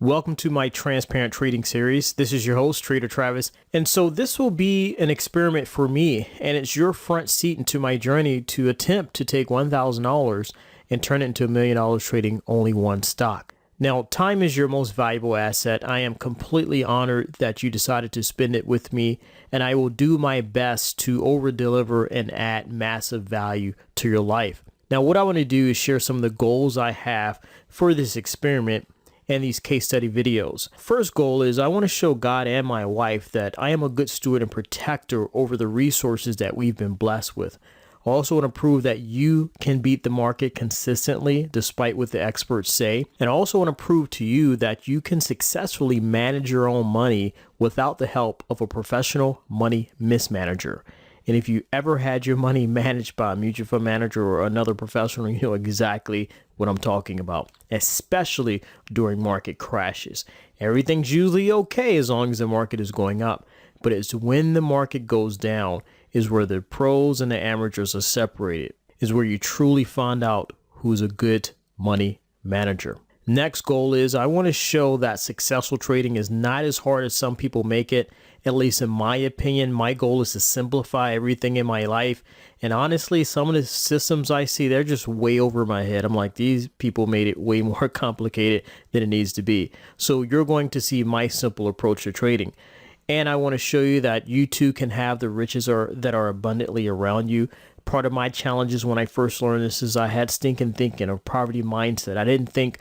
Welcome to my transparent trading series. This is your host, Trader Travis. And so this will be an experiment for me, and it's your front seat into my journey to attempt to take $1,000 and turn it into $1 million trading only one stock. Now, time is your most valuable asset. I am completely honored that you decided to spend it with me, and I will do my best to over deliver and add massive value to your life. Now, what I want to do is share some of the goals I have for this experiment and these case study videos. First goal is I want to show God and my wife that I am a good steward and protector over the resources that we've been blessed with. I also want to prove that you can beat the market consistently despite what the experts say. And I also want to prove to you that you can successfully manage your own money without the help of a professional money mismanager. And if you ever had your money managed by a mutual fund manager or another professional, you know exactly what I'm talking about, especially during market crashes. Everything's usually okay as long as the market is going up, but it's when the market goes down is where the pros and the amateurs are separated, is where you truly find out who's a good money manager. Next goal is I want to show that successful trading is not as hard as some people make it. At least in my opinion, my goal is to simplify everything in my life. And honestly, some of the systems I see, they're just way over my head. I'm like, these people made it way more complicated than it needs to be. So you're going to see my simple approach to trading. And I want to show you that you too can have the riches that are abundantly around you. Part of my challenges when I first learned this is I had stinking thinking or poverty mindset. I didn't think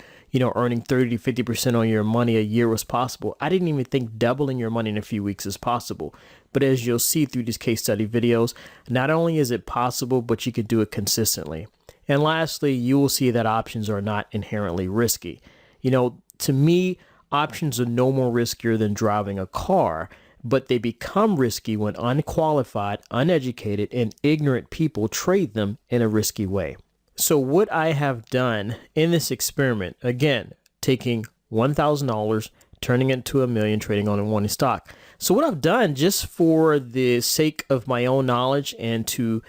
earning 30 to 50% on your money a year was possible. I didn't even think doubling your money in a few weeks is possible. But as you'll see through these case study videos, not only is it possible, but you can do it consistently. And lastly, you will see that options are not inherently risky. To me, options are no more riskier than driving a car, but they become risky when unqualified, uneducated, and ignorant people trade them in a risky way. So what I have done in this experiment, again, taking $1,000, turning it to $1 million, trading on one stock. So what I've done just for the sake of my own knowledge and to,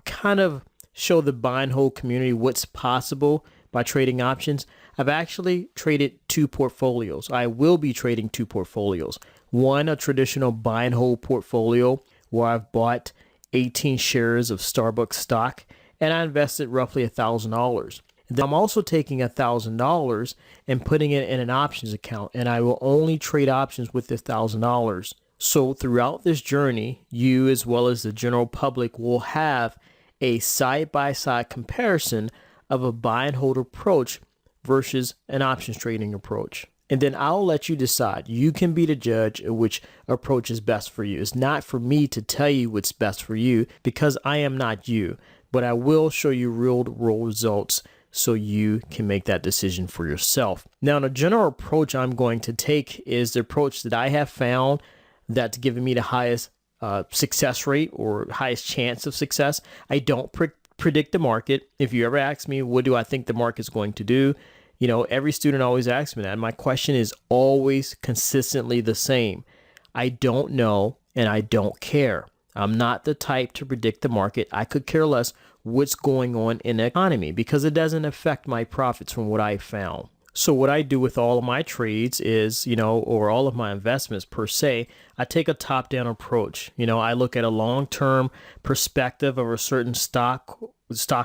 kind of show the buy and hold community what's possible by trading options, I've actually traded two portfolios. I will be trading two portfolios. One, a traditional buy and hold portfolio where I've bought 18 shares of Starbucks stock, and I invested roughly $1,000. Then I'm also taking $1,000 and putting it in an options account, and I will only trade options with this $1,000. So throughout this journey, you as well as the general public will have a side-by-side comparison of a buy and hold approach versus an options trading approach. And then I'll let you decide. You can be the judge of which approach is best for you. It's not for me to tell you what's best for you because I am not you. But I will show you real world results so you can make that decision for yourself. Now, the general approach I'm going to take is the approach that I have found that's given me the highest success rate or highest chance of success. I don't predict the market. If you ever ask me, what do I think the market is going to do? Every student always asks me that. My question is always consistently the same. I don't know and I don't care. I'm not the type to predict the market. I could care less what's going on in the economy because it doesn't affect my profits from what I found. So what I do with all of my trades is, or all of my investments per se, I take a top-down approach. I look at a long-term perspective of a certain stock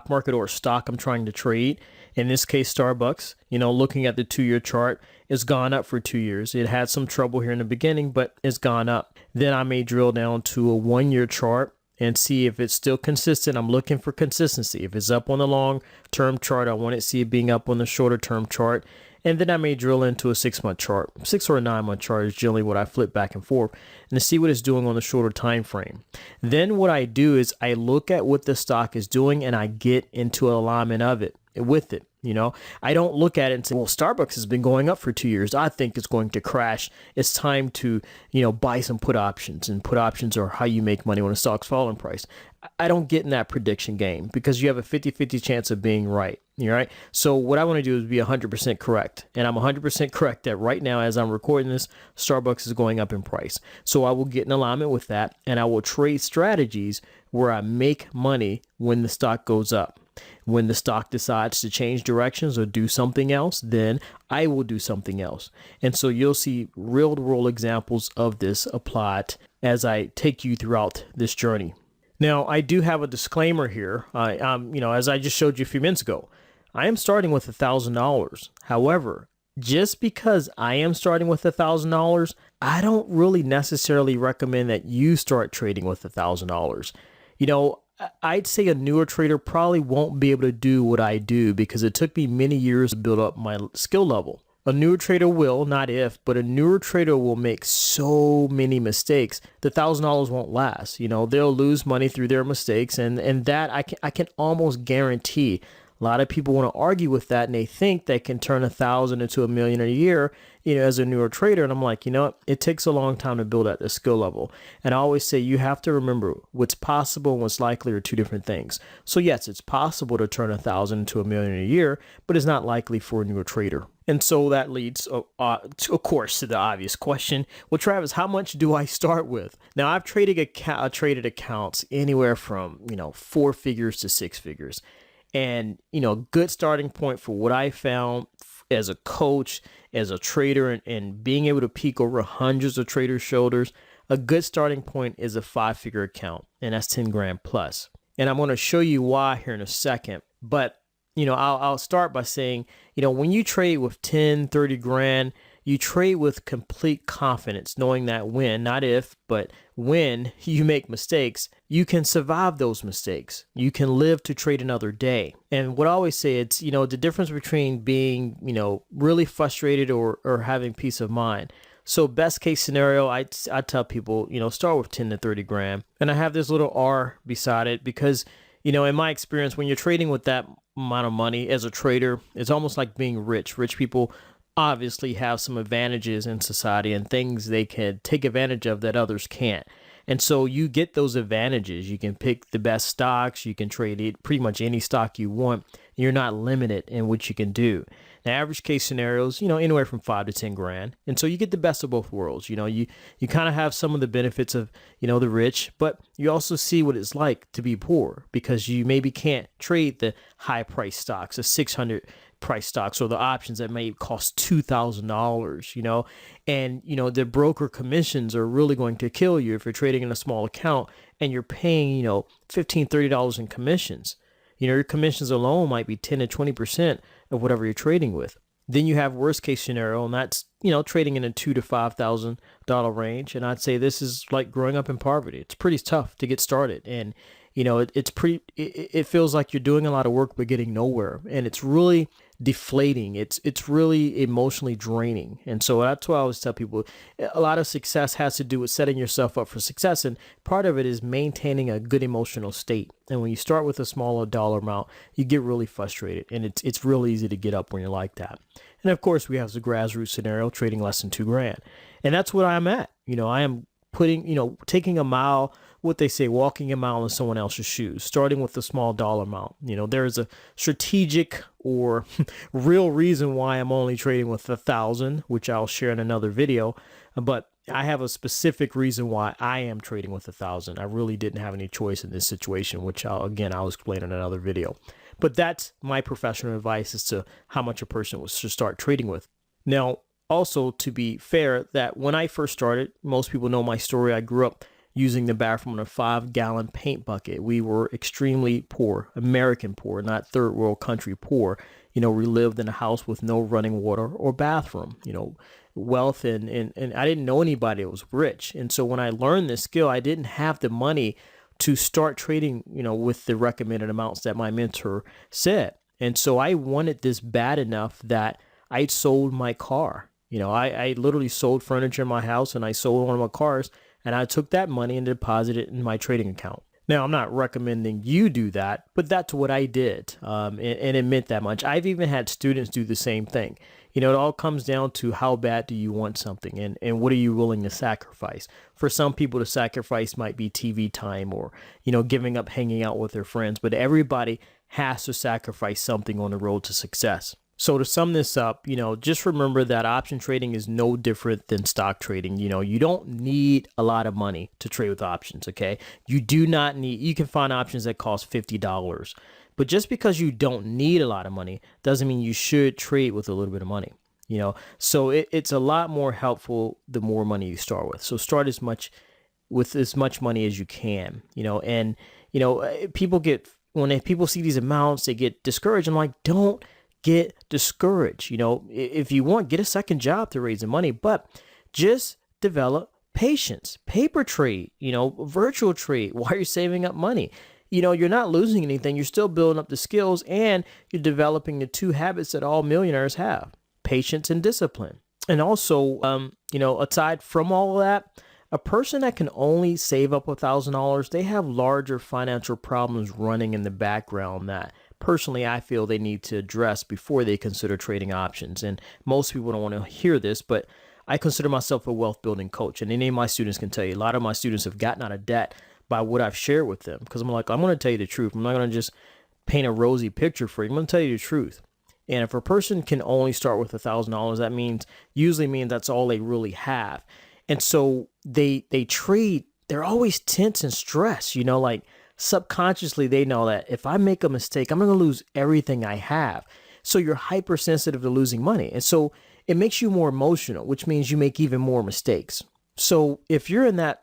market or stock I'm trying to trade. In this case, Starbucks, looking at the 2-year chart, it's gone up for 2 years. It had some trouble here in the beginning, but it's gone up. Then I may drill down to a 1-year chart and see if it's still consistent. I'm looking for consistency. If it's up on the long-term chart, I want to see it being up on the shorter-term chart. And then I may drill into a 6-month chart. 6 or a 9-month chart is generally what I flip back and forth and to see what it's doing on the shorter time frame. Then what I do is I look at what the stock is doing and I get into alignment with it. I don't look at it and say, well, Starbucks has been going up for 2 years. I think it's going to crash. It's time to, buy some put options, and put options are how you make money when a stock's falling price. I don't get in that prediction game because you have a 50-50 chance of being right. All right. So what I want to do is be 100% correct. And I'm 100% correct that right now, as I'm recording this, Starbucks is going up in price. So I will get in alignment with that and I will trade strategies where I make money when the stock goes up. When the stock decides to change directions or do something else, then I will do something else. And so you'll see real world examples of this applied as I take you throughout this journey. Now, I do have a disclaimer here. As I just showed you a few minutes ago, I am starting with $1,000. However, just because I am starting with $1,000, I don't really necessarily recommend that you start trading with $1,000. I'd say a newer trader probably won't be able to do what I do because it took me many years to build up my skill level. A newer trader will, not if, but a newer trader will make so many mistakes. The $1,000 won't last. They'll lose money through their mistakes, and that I can almost guarantee. A lot of people want to argue with that, and they think they can turn 1,000 into $1 million a year, as a newer trader. And I'm like, it takes a long time to build at the skill level. And I always say you have to remember what's possible and what's likely are two different things. So yes, it's possible to turn 1,000 into $1 million a year, but it's not likely for a newer trader. And so that leads, of course, to the obvious question. Well, Travis, how much do I start with? Now, I've traded accounts anywhere from, 4 figures to 6 figures. And, a good starting point for what I found as a coach, as a trader, and being able to peek over hundreds of traders' shoulders, a good starting point is a 5-figure account, and that's 10 grand plus. And I'm going to show you why here in a second. But, I'll start by saying, when you trade with 10, 30 grand, you trade with complete confidence, knowing that when, not if, but when you make mistakes, you can survive those mistakes. You can live to trade another day. And what I always say, it's, the difference between being, really frustrated or having peace of mind. So best case scenario, I tell people, start with 10 to 30 grand. And I have this little R beside it because, in my experience, when you're trading with that amount of money as a trader, it's almost like being rich. Rich people obviously have some advantages in society and things they can take advantage of that others can't. And so you get those advantages. You can pick the best stocks. You can trade pretty much any stock you want. You're not limited in what you can do. Now, average case scenarios, anywhere from 5 to 10 grand. And so you get the best of both worlds. You kind of have some of the benefits of, the rich, but you also see what it's like to be poor because you maybe can't trade the high price stocks, the 600 price stocks or the options that may cost $2,000, and, the broker commissions are really going to kill you if you're trading in a small account and you're paying, $15, $30 in commissions. Your commissions alone might be 10 to 20% of whatever you're trading with. Then you have worst case scenario, and that's, trading in a $2,000 to $5,000 range. And I'd say this is like growing up in poverty. It's pretty tough to get started. And, it feels like you're doing a lot of work, but getting nowhere. And it's really deflating. It's really emotionally draining. And so that's why I always tell people a lot of success has to do with setting yourself up for success. And part of it is maintaining a good emotional state. And when you start with a smaller dollar amount, you get really frustrated, and it's real easy to get up when you're like that. And of course, we have the grassroots scenario, trading less than 2 grand. And that's what I'm at. I am taking a mile, what they say, walking a mile in someone else's shoes, starting with a small dollar amount. There is a strategic or real reason why I'm only trading with 1,000, which I'll share in another video. But I have a specific reason why I am trading with 1,000. I really didn't have any choice in this situation, which I'll explain in another video. But that's my professional advice as to how much a person should start trading with. Now, also, to be fair, that when I first started, most people know my story. I grew up using the bathroom in a 5-gallon paint bucket. We were extremely poor, American poor, not third world country poor. We lived in a house with no running water or bathroom, wealth. And I didn't know anybody that was rich. And so when I learned this skill, I didn't have the money to start trading, with the recommended amounts that my mentor said. And so I wanted this bad enough that I sold my car. I literally sold furniture in my house, and I sold one of my cars, and I took that money and deposited it in my trading account. Now, I'm not recommending you do that, but that's what I did. And it meant that much. I've even had students do the same thing. It all comes down to how bad do you want something, and what are you willing to sacrifice? For some people, the sacrifice might be TV time or, giving up hanging out with their friends, but everybody has to sacrifice something on the road to success. So to sum this up, just remember that option trading is no different than stock trading. You don't need a lot of money to trade with options, okay? You do not need, you can find options that cost $50. But just because you don't need a lot of money doesn't mean you should trade with a little bit of money. So it's a lot more helpful the more money you start with. So start with as much money as you can. And people see these amounts, they get discouraged. I'm like, don't get discouraged. If you want, get a second job to raise the money, but just develop patience. Paper trade, virtual trade while you're saving up money. You're not losing anything. You're still building up the skills, and you're developing the two habits that all millionaires have: patience and discipline. And also, aside from all of that, a person that can only save up $1,000, they have larger financial problems running in the background that personally I feel they need to address before they consider trading options. And most people don't want to hear this, but I consider myself a wealth building coach. And any of my students can tell you, a lot of my students have gotten out of debt by what I've shared with them. Because I'm like, I'm going to tell you the truth. I'm not going to just paint a rosy picture for you. I'm going to tell you the truth. And if a person can only start with $1,000, that usually means that's all they really have. And so they trade, they're always tense and stressed, like subconsciously they know that if I make a mistake, I'm going to lose everything I have. So you're hypersensitive to losing money. And so it makes you more emotional, which means you make even more mistakes. So if you're in that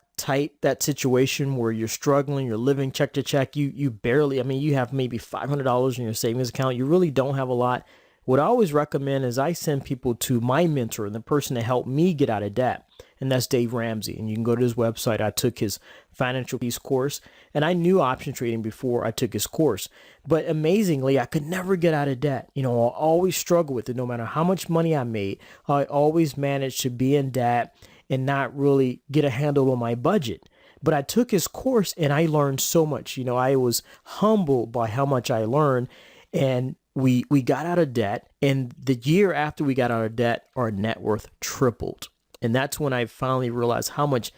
situation where you're struggling, you're living check to check, you barely, you have maybe $500 in your savings account, you really don't have a lot. What I always recommend is I send people to my mentor, the person that helped me get out of debt. And that's Dave Ramsey. And you can go to his website. I took his Financial Peace course, and I knew option trading before I took his course. But amazingly, I could never get out of debt. I always struggle with it. No matter how much money I made, I always managed to be in debt and not really get a handle on my budget. But I took his course and I learned so much. I was humbled by how much I learned. And we got out of debt. And the year after we got out of debt, our net worth tripled. And that's when I finally realized how much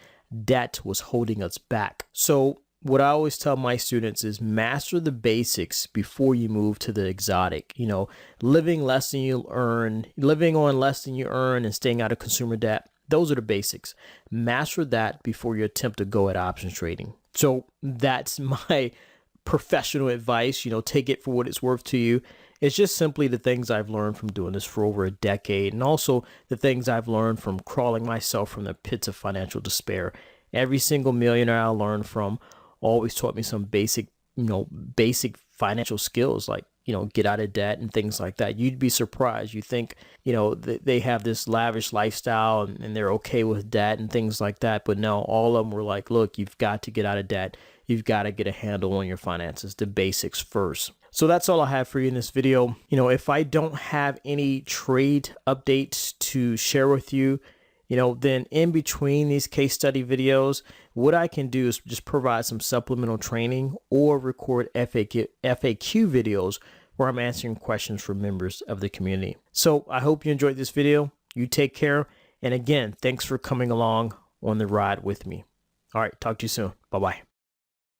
debt was holding us back. So what I always tell my students is master the basics before you move to the exotic. Living on less than you earn and staying out of consumer debt. Those are the basics. Master that before you attempt to go at options trading. So that's my professional advice. Take it for what it's worth to you. It's just simply the things I've learned from doing this for over a decade, and also the things I've learned from crawling myself from the pits of financial despair. Every single millionaire I learned from always taught me some basic financial skills, like, get out of debt and things like that. You'd be surprised. You think, they have this lavish lifestyle and they're okay with debt and things like that. But no, all of them were like, look, you've got to get out of debt. You've got to get a handle on your finances, the basics first. So that's all I have for you in this video. If I don't have any trade updates to share with you, then in between these case study videos, what I can do is just provide some supplemental training or record FAQ videos where I'm answering questions from members of the community. So I hope you enjoyed this video. You take care. And again, thanks for coming along on the ride with me. All right, talk to you soon. Bye-bye.